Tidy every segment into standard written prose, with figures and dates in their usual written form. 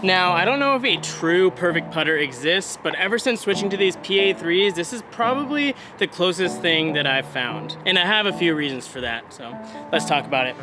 Now, I don't know if a true perfect putter exists, but ever since switching to these PA-3s, this is probably the closest thing that I've found. And I have a few reasons for that, so let's talk about it.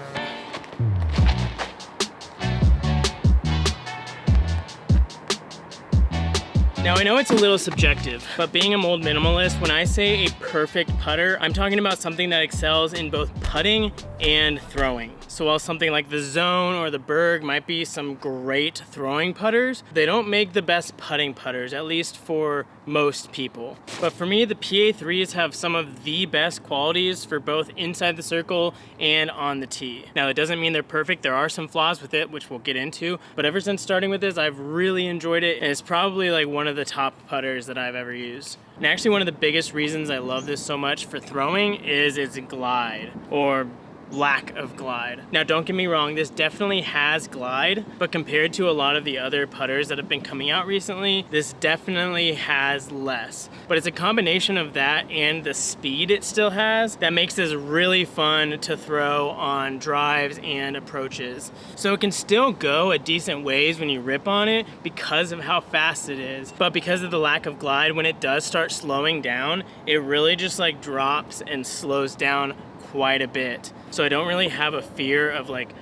Now I know it's a little subjective, but being a mold minimalist, when I say a perfect putter, I'm talking about something that excels in both putting and throwing. So while something like the Zone or the Berg might be some great throwing putters, they don't make the best putting putters, at least for most people. But for me, the PA-3s have some of the best qualities for both inside the circle and on the tee. Now it doesn't mean they're perfect, there are some flaws with it, which we'll get into, but ever since starting with this, I've really enjoyed it, and it's probably like one of the top putters that I've ever used. And actually one of the biggest reasons I love this so much for throwing is its glide, or lack of glide. Now don't get me wrong, this definitely has glide, but compared to a lot of the other putters that have been coming out recently, this definitely has less. But it's a combination of that and the speed it still has that makes this really fun to throw on drives and approaches. So it can still go a decent ways when you rip on it because of how fast it is, but because of the lack of glide, when it does start slowing down, it really just like drops and slows down quite a bit. So I don't really have a fear of like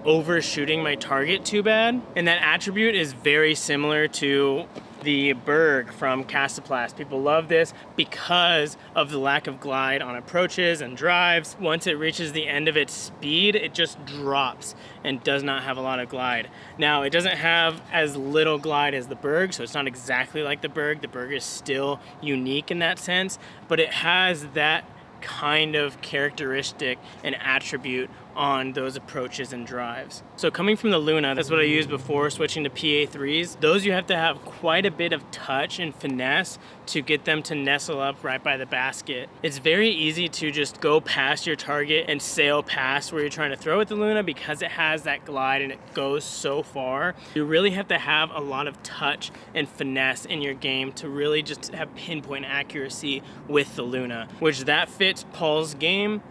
overshooting my target too bad. And that attribute is very similar to the Berg from Castaplast. People love this because of the lack of glide on approaches and drives. Once it reaches the end of its speed, it just drops and does not have a lot of glide. Now, it doesn't have as little glide as the Berg, so it's not exactly like the Berg. The Berg is still unique in that sense, but it has that kind of characteristic and attribute on those approaches and drives. So coming from the Luna, that's what I used before switching to PA-3s. Those you have to have quite a bit of touch and finesse to get them to nestle up right by the basket. It's very easy to just go past your target and sail past where you're trying to throw with the Luna because it has that glide and it goes so far. You really have to have a lot of touch and finesse in your game to really just have pinpoint accuracy with the Luna, which that fits Paul's game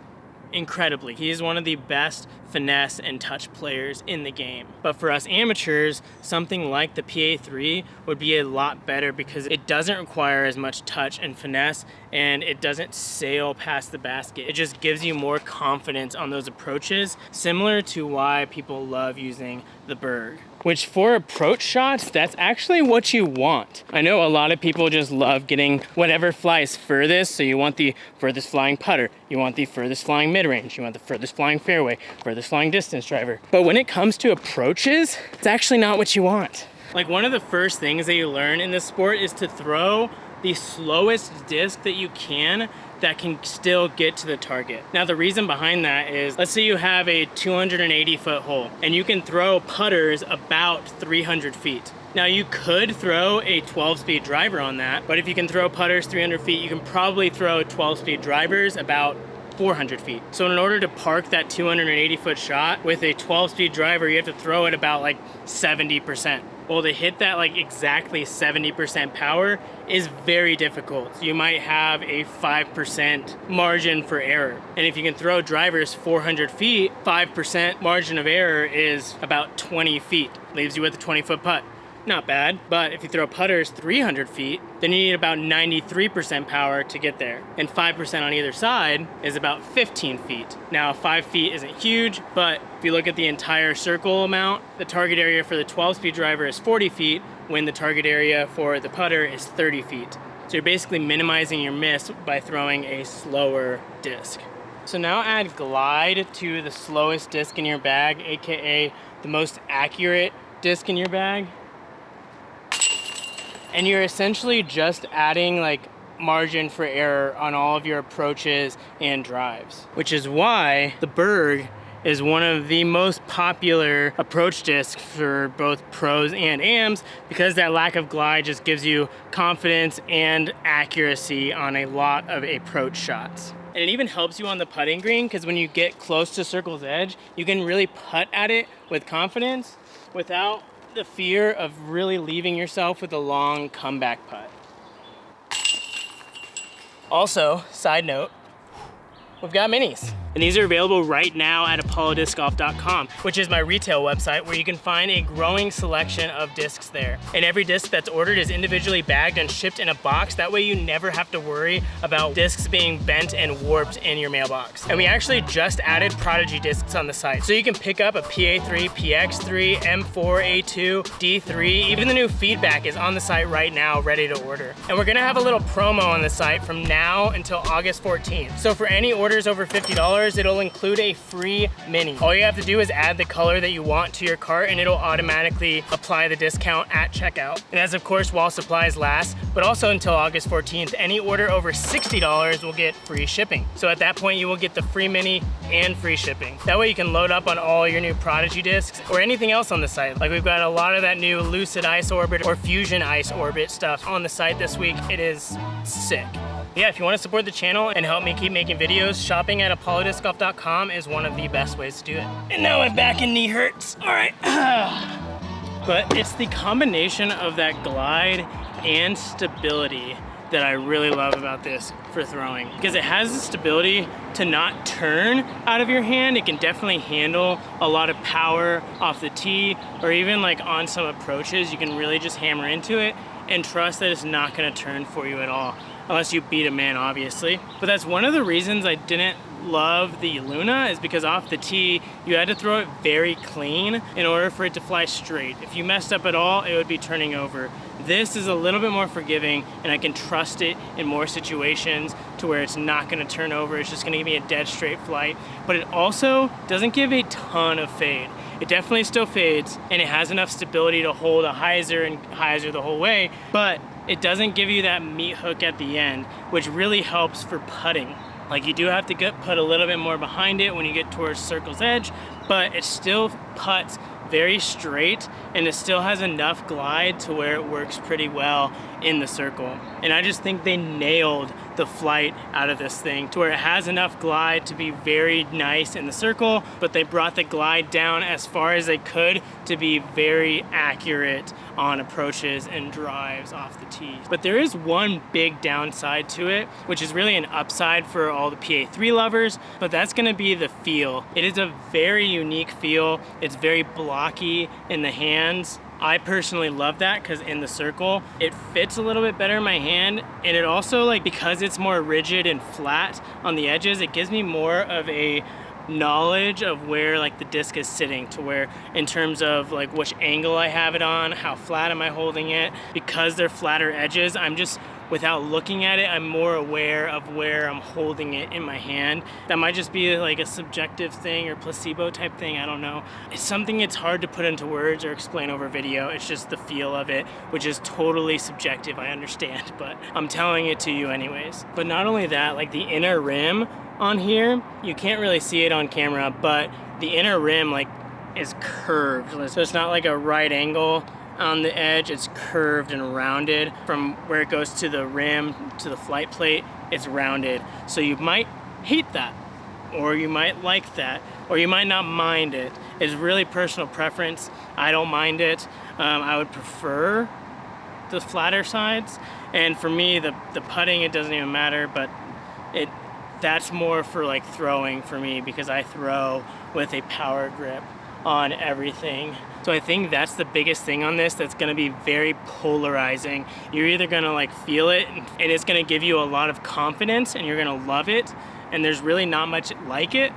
incredibly. He is one of the best finesse and touch players in the game. But for us amateurs, something like the PA-3 would be a lot better because it doesn't require as much touch and finesse, and it doesn't sail past the basket. It just gives you more confidence on those approaches, similar to why people love using the Berg. Which for approach shots, that's actually what you want. I know a lot of people just love getting whatever flies furthest, so you want the furthest flying putter, you want the furthest flying mid-range, you want the furthest flying fairway, furthest flying distance driver. But when it comes to approaches, it's actually not what you want. Like one of the first things that you learn in this sport is to throw the slowest disc that you can that can still get to the target. Now the reason behind that is, let's say you have a 280-foot hole and you can throw putters about 300 feet. Now you could throw a 12-speed driver on that, but if you can throw putters 300 feet, you can probably throw 12-speed drivers about 400 feet. So in order to park that 280-foot shot with a 12-speed driver, you have to throw it about like 70%. Well, to hit that like exactly 70% power is very difficult. You might have a 5% margin for error. And if you can throw drivers 400 feet, 5% margin of error is about 20 feet. Leaves you with a 20-foot putt. Not bad, but if you throw putters 300 feet, then you need about 93% power to get there. And 5% on either side is about 15 feet. Now 5 feet isn't huge, but if you look at the entire circle amount, the target area for the 12-speed driver is 40 feet, when the target area for the putter is 30 feet. So you're basically minimizing your miss by throwing a slower disc. So now add glide to the slowest disc in your bag, aka the most accurate disc in your bag. And you're essentially just adding like margin for error on all of your approaches and drives, which is why the Berg is one of the most popular approach discs for both pros and AMs, because that lack of glide just gives you confidence and accuracy on a lot of approach shots. And it even helps you on the putting green, because when you get close to circle's edge, you can really putt at it with confidence without the fear of really leaving yourself with a long comeback putt. Also, side note, we've got minis. And these are available right now at apollodiscgolf.com, which is my retail website where you can find a growing selection of discs there. And every disc that's ordered is individually bagged and shipped in a box. That way you never have to worry about discs being bent and warped in your mailbox. And we actually just added Prodigy discs on the site. So you can pick up a PA-3, PX3, M4, A2, D3. Even the new feedback is on the site right now, ready to order. And we're gonna have a little promo on the site from now until August 14th. So for any orders over $50, it'll include a free mini. All you have to do is add the color that you want to your cart and it'll automatically apply the discount at checkout. And that's of course while supplies last, but also until August 14th. Any order over $60 will get free shipping. So at that point you will get the free mini and free shipping. That way you can load up on all your new Prodigy discs or anything else on the site. Like we've got a lot of that new Lucid Ice Orbit or Fusion Ice Orbit stuff on the site this week. It is sick. Yeah, if you want to support the channel and help me keep making videos, shopping at apollodiscgolf.com is one of the best ways to do it. And now my back and knee hurts. All right. But it's the combination of that glide and stability that I really love about this for throwing, because it has the stability to not turn out of your hand. It can definitely handle a lot of power off the tee, or even like on some approaches, you can really just hammer into it and trust that it's not gonna turn for you at all, unless you beat a man, obviously. But that's one of the reasons I didn't love the Luna, is because off the tee, you had to throw it very clean in order for it to fly straight. If you messed up at all, it would be turning over. This is a little bit more forgiving, and I can trust it in more situations to where it's not gonna turn over. It's just gonna give me a dead straight flight. But it also doesn't give a ton of fade. It definitely still fades, and it has enough stability to hold a hyzer and hyzer the whole way, but it doesn't give you that meat hook at the end, which really helps for putting. Like you do have to put a little bit more behind it when you get towards circle's edge, but it still putts very straight, and it still has enough glide to where it works pretty well in the circle. And I just think they nailed the flight out of this thing to where it has enough glide to be very nice in the circle, but they brought the glide down as far as they could to be very accurate on approaches and drives off the tee. But there is one big downside to it, which is really an upside for all the PA-3 lovers, but that's gonna be the feel. It is a very unique feel. It's very blocky in the hands. I personally love that because in the circle, it fits a little bit better in my hand, and it also, like, because it's more rigid and flat on the edges, it gives me more of a knowledge of where like the disc is sitting, to where in terms of like which angle I have it on, how flat am I holding it. Because they're flatter edges, I'm just, without looking at it, I'm more aware of where I'm holding it in my hand. That might just be like a subjective thing or placebo type thing, I don't know. It's something it's hard to put into words or explain over video. It's just the feel of it, which is totally subjective, I understand, but I'm telling it to you anyways. But not only that, like the inner rim on here, you can't really see it on camera, but the inner rim like is curved. So it's not like a right angle on the edge, it's curved and rounded. From where it goes to the rim to the flight plate, it's rounded. So you might hate that, or you might like that, or you might not mind it. It's really personal preference. I don't mind it. I would prefer the flatter sides, and for me the putting, it doesn't even matter, but that's more for like throwing for me, because I throw with a power grip on everything. So I think that's the biggest thing on this that's gonna be very polarizing. You're either gonna like feel it and it's gonna give you a lot of confidence and you're gonna love it and there's really not much like it,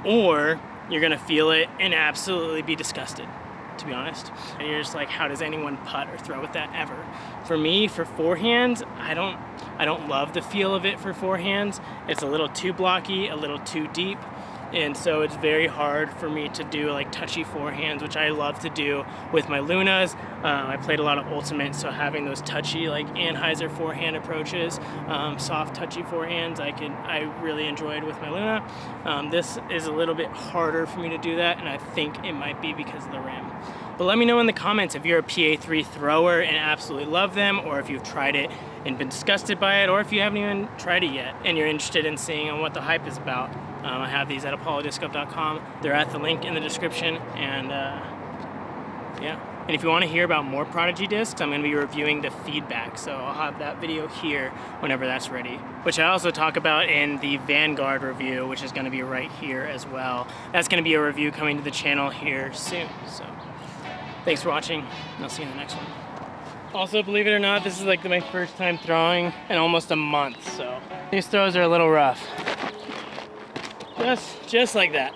or you're gonna feel it and absolutely be disgusted, to be honest. And you're just like, how does anyone putt or throw with that ever? For me, for forehands, I don't love the feel of it for forehands. It's a little too blocky, a little too deep. And so it's very hard for me to do like touchy forehands, which I love to do with my Lunas. I played a lot of Ultimate, so having those touchy like Anheuser forehand approaches, soft touchy forehands, I really enjoyed with my Luna. This is a little bit harder for me to do that, and I think it might be because of the rim. But let me know in the comments if you're a PA-3 thrower and absolutely love them, or if you've tried it and been disgusted by it, or if you haven't even tried it yet and you're interested in seeing on what the hype is about. I have these at apollodiscgolf.com. They're at the link in the description, and yeah. And if you want to hear about more Prodigy discs, I'm going to be reviewing the feedback, so I'll have that video here whenever that's ready. Which I also talk about in the Vanguard review, which is going to be right here as well. That's going to be a review coming to the channel here soon. So thanks for watching, and I'll see you in the next one. Also, believe it or not, this is like my first time throwing in almost a month, so these throws are a little rough. Just like that.